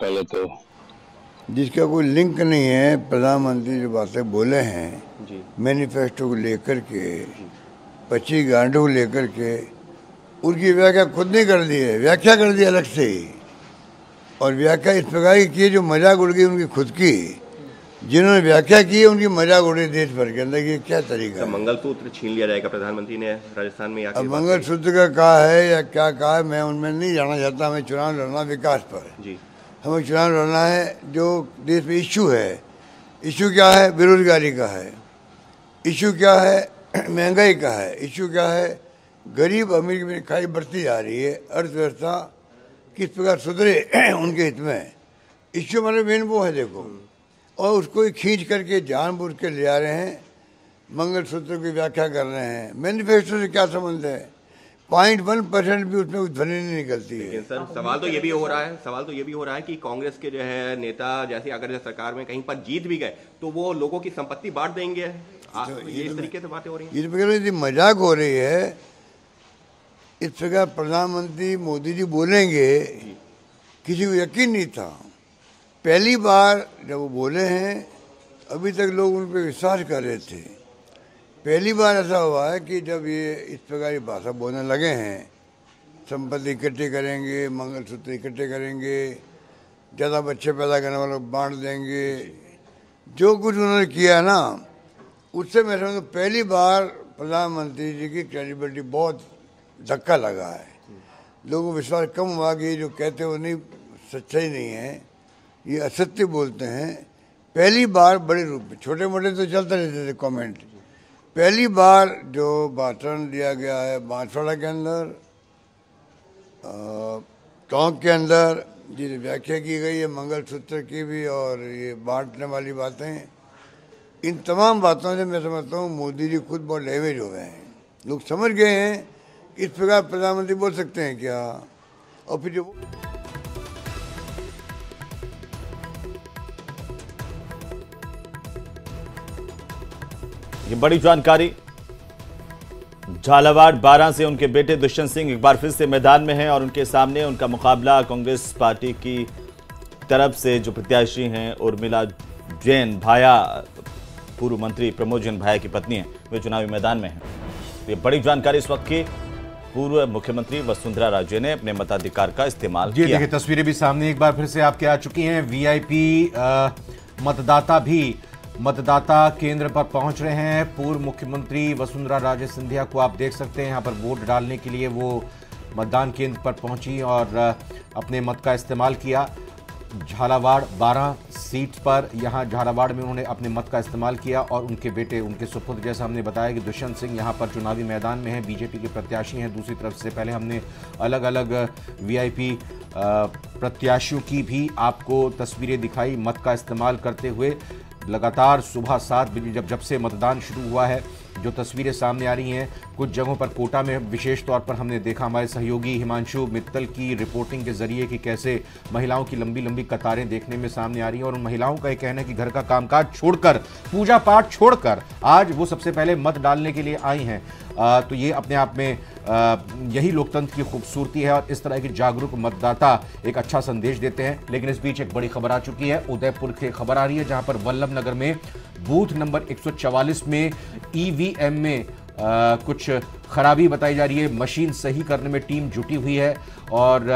पहले तो जिसका कोई लिंक नहीं है, प्रधानमंत्री जो बातें बोले हैं जी मैनिफेस्टो को लेकर के, 25 गारंटी को लेकर के, उनकी व्याख्या खुद नहीं कर दी है, व्याख्या कर दी अलग से ही। और व्याख्या इस प्रकार की की जो मजाक उड़ गई उनकी खुद की, जिन्होंने व्याख्या की है उनकी मजाक उड़ रही देश भर के अंदर। ये क्या तरीका है? मंगलसूत्र छीन लिया जाएगा, प्रधानमंत्री ने राजस्थान में अब मंगलसूत्र का कहा है या क्या कहा है, मैं उनमें नहीं जाना चाहता। हमें चुनाव लड़ना विकास पर, जी हमें चुनाव लड़ना है जो देश में इश्यू है। इश्यू क्या है? बेरोजगारी का है। इश्यू क्या है? महंगाई का है। इश्यू क्या है? गरीब अमीर में खाई बढ़ती जा रही है। अर्थव्यवस्था किस प्रकार सुधरे उनके हित में। इश्यू मतलब मेन वो है, देखो। और उसको ही खींच करके जानबूझ के ले आ रहे हैं, मंगलसूत्र की व्याख्या कर रहे हैं। मैनिफेस्टो से क्या संबंध है? 0.1% भी उसमें कुछ ध्वनि नहीं निकलती है। लेकिन सर सवाल तो ये भी हो रहा है कि कांग्रेस के जो है नेता जैसे अगर सरकार में कहीं पर जीत भी गए तो वो लोगों की संपत्ति बांट देंगे। ये इस तरीके से बातें हो रही हैं। इस प्रकार मजाक हो रही है। इस प्रकार प्रधानमंत्री मोदी जी बोलेंगे, किसी को यकीन नहीं था। पहली बार जब वो बोले हैं, अभी तक लोग उन पर विश्वास कर रहे थे। पहली बार ऐसा हुआ है कि जब ये इस प्रकार की भाषा बोलने लगे हैं, संपत्ति इकट्ठी करेंगे, मंगलसूत्र इकट्ठे करेंगे, ज़्यादा बच्चे पैदा करने वालों को बांट देंगे, जो कुछ उन्होंने किया ना, उससे मैं समझता हूँ पहली बार प्रधानमंत्री जी की क्रेडिबिलिटी बहुत धक्का लगा है। लोगों को विश्वास कम हुआ कि जो कहते हैं वो नहीं, सच्चाई नहीं है, ये असत्य बोलते हैं। पहली बार बड़े रूप में, छोटे मोटे तो चलते रहते थे कमेंट, पहली बार जो भाषण दिया गया है बांसवाड़ा के अंदर, टोंक के अंदर, जिस व्याख्या की गई है मंगलसूत्र की भी और ये बांटने वाली बातें, इन तमाम बातों से मैं समझता हूँ मोदी जी खुद बहुत डैमेज हो गए हैं। लोग समझ गए हैं इस प्रकार प्रधानमंत्री बोल सकते हैं क्या। और फिर जो ये बड़ी जानकारी, झालावाड़ 12 से उनके बेटे दुष्यंत सिंह एक बार फिर से मैदान में हैं और उनके सामने उनका मुकाबला कांग्रेस पार्टी की तरफ से जो प्रत्याशी हैं उर्मिला जैन भाया, पूर्व मंत्री प्रमोद जैन भाया की पत्नी है, वे चुनावी मैदान में हैं। तो ये बड़ी जानकारी इस वक्त की। पूर्व मुख्यमंत्री वसुंधरा राजे ने अपने मताधिकार का इस्तेमाल किया। देखिए तस्वीरें भी सामने एक बार फिर से आपके आ चुकी हैं। वीआईपी मतदाता भी मतदाता केंद्र पर पहुंच रहे हैं। पूर्व मुख्यमंत्री वसुंधरा राजे सिंधिया को आप देख सकते हैं, यहाँ पर वोट डालने के लिए वो मतदान केंद्र पर पहुंची और अपने मत का इस्तेमाल किया। झालावाड़ 12 सीट पर यहाँ झालावाड़ में उन्होंने अपने मत का इस्तेमाल किया और उनके बेटे, उनके सुपुत्र, जैसा हमने बताया कि दुष्यंत सिंह यहाँ पर चुनावी मैदान में हैं, बीजेपी के प्रत्याशी हैं। दूसरी तरफ से पहले हमने अलग अलग वीआईपी प्रत्याशियों की भी आपको तस्वीरें दिखाई मत का इस्तेमाल करते हुए। लगातार सुबह 7 बजे जब से मतदान शुरू हुआ है, जो तस्वीरें सामने आ रही हैं, कुछ जगहों पर कोटा में विशेष तौर पर हमने देखा हमारे सहयोगी हिमांशु मित्तल की रिपोर्टिंग के जरिए कि कैसे महिलाओं की लंबी लंबी कतारें देखने में सामने आ रही हैं और उन महिलाओं का ये कहना है कि घर का कामकाज छोड़कर, पूजा पाठ छोड़कर आज वो सबसे पहले मत डालने के लिए आई हैं। तो ये अपने आप में यही लोकतंत्र की खूबसूरती है और इस तरह के जागरूक मतदाता एक अच्छा संदेश देते हैं। लेकिन इस बीच एक बड़ी खबर आ चुकी है, उदयपुर की खबर आ रही है, जहां पर वल्लभ नगर में बूथ नंबर 144 में ईवीएम में कुछ खराबी बताई जा रही है। मशीन सही करने में टीम जुटी हुई है और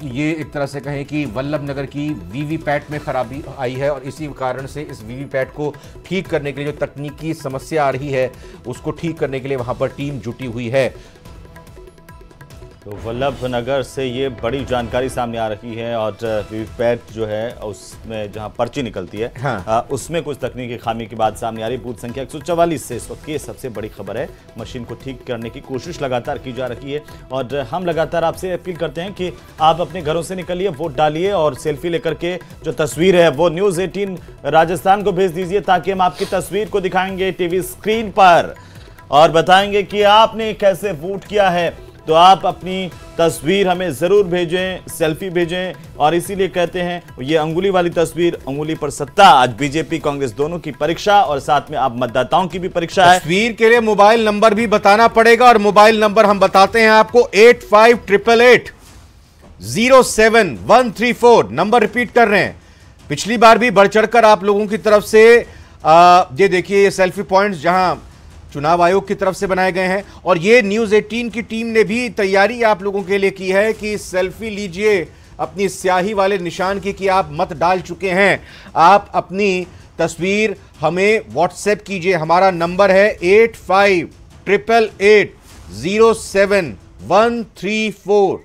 ये एक तरह से कहें कि वल्लभ नगर की वीवीपैट में खराबी आई है और इसी कारण से इस वीवीपैट को ठीक करने के लिए जो तकनीकी समस्या आ रही है उसको ठीक करने के लिए वहां पर टीम जुटी हुई है। तो वल्लभ नगर से ये बड़ी जानकारी सामने आ रही है और वीवीपैट जो है उसमें जहां पर्ची निकलती है, हाँ। उसमें कुछ तकनीकी खामी की बात सामने आ रही है। बूथ संख्या 144 से इस वक्त की सबसे बड़ी खबर है। मशीन को ठीक करने की कोशिश लगातार की जा रही है और हम लगातार आपसे अपील करते हैं कि आप अपने घरों से निकलिए, वोट डालिए और सेल्फी लेकर के जो तस्वीर है वो न्यूज़ 18 राजस्थान को भेज दीजिए, ताकि हम आपकी तस्वीर को दिखाएंगे टीवी स्क्रीन पर और बताएंगे कि आपने कैसे वोट किया है। तो आप अपनी तस्वीर हमें जरूर भेजें, सेल्फी भेजें। और इसीलिए कहते हैं ये अंगुली वाली तस्वीर, अंगुली पर सत्ता। आज बीजेपी कांग्रेस दोनों की परीक्षा और साथ में आप मतदाताओं की भी परीक्षा है। तस्वीर के लिए मोबाइल नंबर भी बताना पड़ेगा और मोबाइल नंबर हम बताते हैं आपको 8588 07134। नंबर रिपीट कर रहे हैं, पिछली बार भी बढ़ चढ़कर आप लोगों की तरफ से ये देखिए ये सेल्फी पॉइंट्स जहां चुनाव आयोग की तरफ से बनाए गए हैं, और ये न्यूज 18 की टीम ने भी तैयारी आप लोगों के लिए की है कि सेल्फी लीजिए अपनी स्याही वाले निशान की कि आप मत डाल चुके हैं। आप अपनी तस्वीर हमें व्हाट्सएप कीजिए, हमारा नंबर है 8588807134।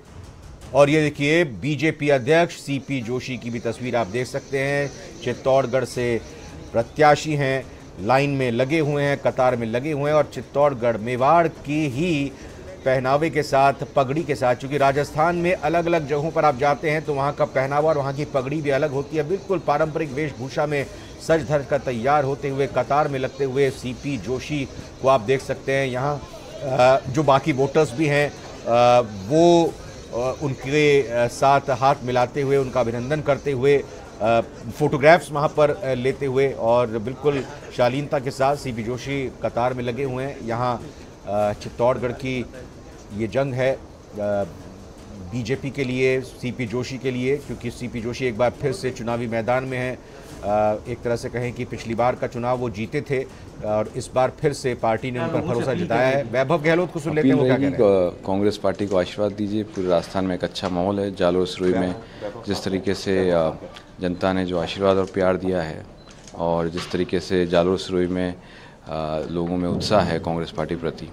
और ये देखिए बीजेपी अध्यक्ष सीपी जोशी की भी तस्वीर आप देख सकते हैं। चित्तौड़गढ़ से प्रत्याशी हैं, लाइन में लगे हुए हैं, कतार में लगे हुए हैं, और चित्तौड़गढ़ मेवाड़ की ही पहनावे के साथ, पगड़ी के साथ, क्योंकि राजस्थान में अलग अलग जगहों पर आप जाते हैं तो वहाँ का पहनावा और वहाँ की पगड़ी भी अलग होती है। बिल्कुल पारंपरिक वेशभूषा में सज धज कर तैयार होते हुए, कतार में लगते हुए सीपी जोशी को आप देख सकते हैं। यहाँ जो बाकी वोटर्स भी हैं वो उनके साथ हाथ मिलाते हुए, उनका अभिनंदन करते हुए, फोटोग्राफ्स वहाँ पर लेते हुए, और बिल्कुल शालीनता के साथ सीपी जोशी कतार में लगे हुए हैं। यहाँ चित्तौड़गढ़ की ये जंग है बीजेपी के लिए, सीपी जोशी के लिए, क्योंकि सीपी जोशी एक बार फिर से चुनावी मैदान में है। एक तरह से कहें कि पिछली बार का चुनाव वो जीते थे और इस बार फिर से पार्टी ने उन पर भरोसा जताया है। वैभव गहलोत को सुन लेते हैं, वो क्या कह रहे हैं। कांग्रेस पार्टी को आशीर्वाद दीजिए। पूरे राजस्थान में एक अच्छा माहौल है। जालोर सिरोही में जिस तरीके से जनता ने जो आशीर्वाद और प्यार दिया है, और जिस तरीके से जालोर सिरोही में लोगों में उत्साह है कांग्रेस पार्टी प्रति,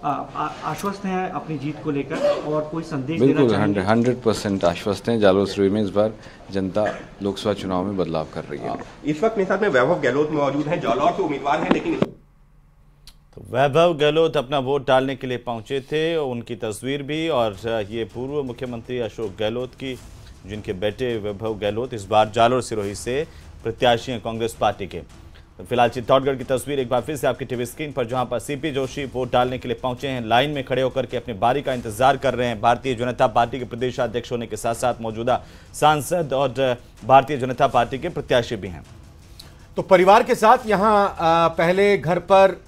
आश्वस्त हैं अपनी जीत को लेकर, और कोई संदेश बिल्कुल 100% आश्वस्त हैं। जालोर सिरोही में इस बार जनता लोकसभा चुनाव में बदलाव कर रही है। इस वक्त मेरे साथ में वैभव गहलोत मौजूद हैं, जालौर से उम्मीदवार हैं, लेकिन तो वैभव गहलोत अपना वोट डालने के लिए पहुंचे थे, उनकी तस्वीर भी, और ये पूर्व मुख्यमंत्री अशोक गहलोत की, जिनके बेटे वैभव गहलोत इस बार जालोर सिरोही से प्रत्याशी हैं कांग्रेस पार्टी के। तो फिलहाल चित्तौड़गढ़ की तस्वीर एक बार फिर से आपकी टीवी स्क्रीन पर, जहां पर सीपी जोशी वोट डालने के लिए पहुंचे हैं, लाइन में खड़े होकर के अपनी बारी का इंतजार कर रहे हैं। भारतीय जनता पार्टी के प्रदेश अध्यक्ष होने के साथ साथ मौजूदा सांसद और भारतीय जनता पार्टी के प्रत्याशी भी हैं। तो परिवार के साथ यहाँ पहले घर पर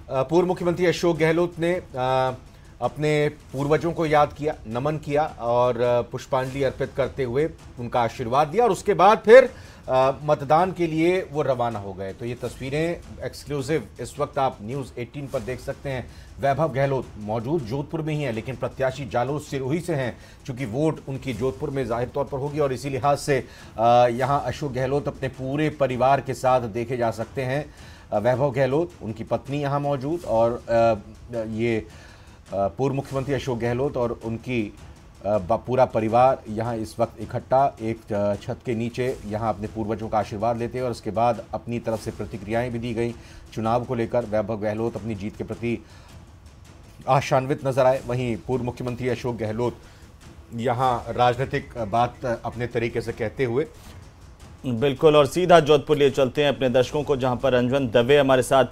पूर्व मुख्यमंत्री अशोक गहलोत ने अपने पूर्वजों को याद किया, नमन किया और पुष्पांजलि अर्पित करते हुए उनका आशीर्वाद दिया, और उसके बाद फिर मतदान के लिए वो रवाना हो गए। तो ये तस्वीरें एक्सक्लूसिव इस वक्त आप न्यूज़ 18 पर देख सकते हैं। वैभव गहलोत मौजूद जोधपुर में ही है, लेकिन प्रत्याशी जालोर सिरोही से हैं, चूंकि वोट उनकी जोधपुर में जाहिर तौर पर होगी, और इसी लिहाज से यहाँ अशोक गहलोत अपने पूरे परिवार के साथ देखे जा सकते हैं। वैभव गहलोत, उनकी पत्नी यहाँ मौजूद, और ये पूर्व मुख्यमंत्री अशोक गहलोत और उनकी पूरा परिवार यहाँ इस वक्त इकट्ठा एक छत के नीचे यहाँ अपने पूर्वजों का आशीर्वाद लेते हैं, और उसके बाद अपनी तरफ से प्रतिक्रियाएं भी दी गई चुनाव को लेकर। वैभव गहलोत अपनी जीत के प्रति आशान्वित नजर आए, वहीं पूर्व मुख्यमंत्री अशोक गहलोत यहाँ राजनीतिक बात अपने तरीके से कहते हुए। बिल्कुल, और सीधा जोधपुर लिए चलते हैं अपने दर्शकों को, जहां पर रंजन दवे हमारे साथ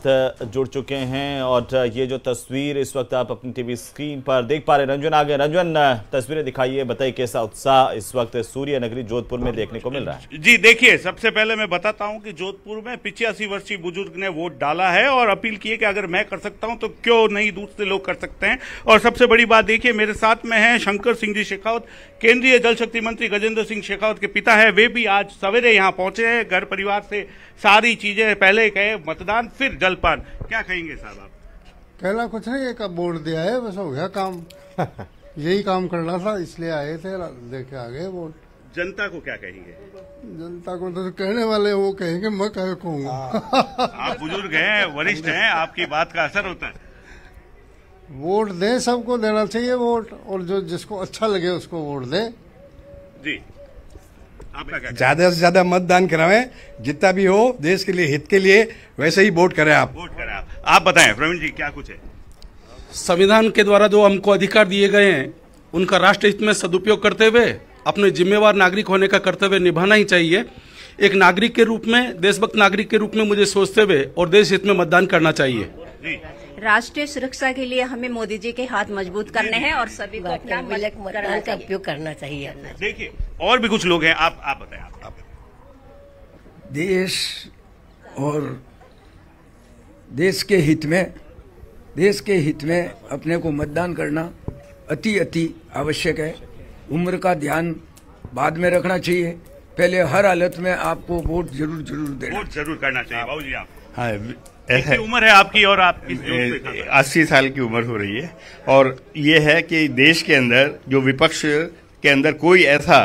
जुड़ चुके हैं, और ये जो तस्वीर इस वक्त आप अपनी टीवी स्क्रीन पर देख पा रहे हैं। रंजन आगे, रंजन तस्वीरें दिखाइए, बताइए कैसा उत्साह इस वक्त सूर्य नगरी जोधपुर में देखने को मिल रहा है। जी देखिए, सबसे पहले मैं बताता हूं कि जोधपुर में 85 वर्षीय बुजुर्ग ने वोट डाला है और अपील की है कि अगर मैं कर सकता हूं तो क्यों नहीं दूसरे लोग कर सकते हैं। और सबसे बड़ी बात देखिए, मेरे साथ में है शंकर सिंह जी शेखावत, केंद्रीय जल शक्ति मंत्री गजेंद्र सिंह शेखावत के पिता है। वे भी आज सवेरे यहाँ पहुंचे हैं, घर परिवार से सारी चीजें पहले कहे, मतदान फिर जलपान। क्या कहेंगे साहब आप? कहना कुछ नहीं, एक वोट दिया है, बस हो गया काम। यही काम करना था, इसलिए आए थे, देखे आ गए वोट। जनता को क्या कहेंगे? जनता को तो कहने वाले वो कहेंगे, मैं कह कहूँगा। आप बुजुर्ग हैं, वरिष्ठ हैं, आपकी बात का असर होता है। वोट दें, सबको देना चाहिए वोट, और जो जिसको अच्छा लगे उसको वोट दें। जी, ज्यादा से ज्यादा मतदान करावें, जितना भी हो देश के लिए, हित के लिए, वैसे ही वोट करें आप। वोट करें आप बताएं प्रवीण जी, क्या कुछ है? संविधान के द्वारा जो हमको अधिकार दिए गए हैं, उनका राष्ट्र हित में सदुपयोग करते हुए अपने जिम्मेवार नागरिक होने का कर्तव्य निभाना ही चाहिए। एक नागरिक के रूप में, देशभक्त नागरिक के रूप में मुझे सोचते हुए और देश हित में मतदान करना चाहिए। राष्ट्रीय सुरक्षा के लिए हमें मोदी जी के हाथ मजबूत करने हैं और सभी को अपना मतदान का उपयोग करना चाहिए। देखिए, और भी कुछ लोग हैं, आप बताएं। आप देश और देश के हित में अपने को मतदान करना अति आवश्यक है। उम्र का ध्यान बाद में रखना चाहिए। पहले हर हालत में आपको वोट जरूर देना, वोट जरूर करना चाहिए। बाबू जी आप? हाँ, कितनी उम्र है आपकी और आप किस 80 साल की उम्र हो रही है और ये है कि देश के अंदर जो विपक्ष के अंदर कोई ऐसा